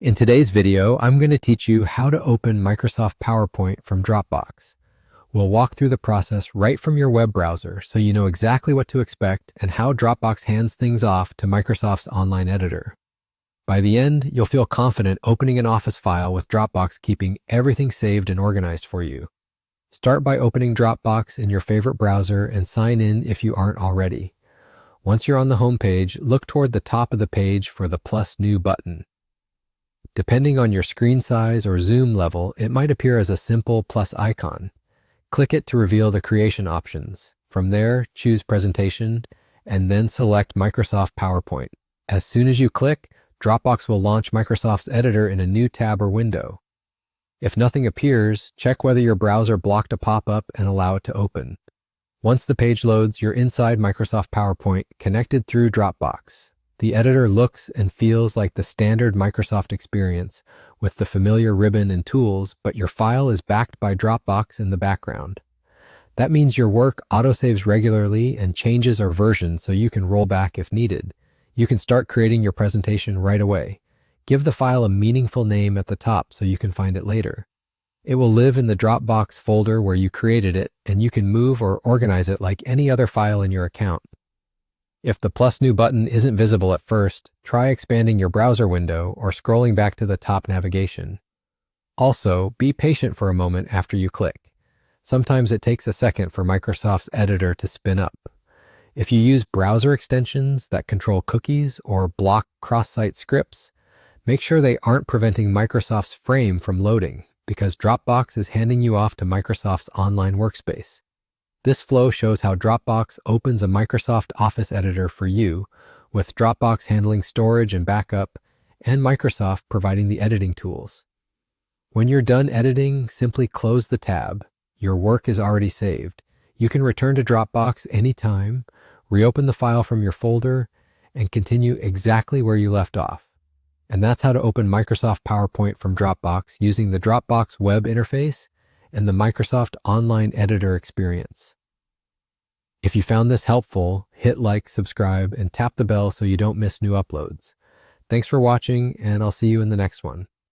In today's video, I'm going to teach you how to open Microsoft PowerPoint from Dropbox. We'll walk through the process right from your web browser so you know exactly what to expect and how Dropbox hands things off to Microsoft's online editor. By the end, you'll feel confident opening an Office file with Dropbox keeping everything saved and organized for you. Start by opening Dropbox in your favorite browser and sign in if you aren't already. Once you're on the home page, look toward the top of the page for the plus new button. Depending on your screen size or zoom level, it might appear as a simple plus icon. Click it to reveal the creation options. From there, choose Presentation, and then select Microsoft PowerPoint. As soon as you click, Dropbox will launch Microsoft's editor in a new tab or window. If nothing appears, check whether your browser blocked a pop-up and allow it to open. Once the page loads, you're inside Microsoft PowerPoint, connected through Dropbox. The editor looks and feels like the standard Microsoft experience with the familiar ribbon and tools, but your file is backed by Dropbox in the background. That means your work autosaves regularly and changes are versioned so you can roll back if needed. You can start creating your presentation right away. Give the file a meaningful name at the top so you can find it later. It will live in the Dropbox folder where you created it, and you can move or organize it like any other file in your account. If the plus new button isn't visible at first, try expanding your browser window or scrolling back to the top navigation. Also, be patient for a moment after you click. Sometimes it takes a second for Microsoft's editor to spin up. If you use browser extensions that control cookies or block cross-site scripts, make sure they aren't preventing Microsoft's frame from loading, because Dropbox is handing you off to Microsoft's online workspace. This flow shows how Dropbox opens a Microsoft Office editor for you, with Dropbox handling storage and backup, and Microsoft providing the editing tools. When you're done editing, simply close the tab. Your work is already saved. You can return to Dropbox anytime, reopen the file from your folder, and continue exactly where you left off. And that's how to open Microsoft PowerPoint from Dropbox using the Dropbox web interface and the Microsoft Online Editor experience. If you found this helpful, hit like, subscribe, and tap the bell so you don't miss new uploads. Thanks for watching, and I'll see you in the next one.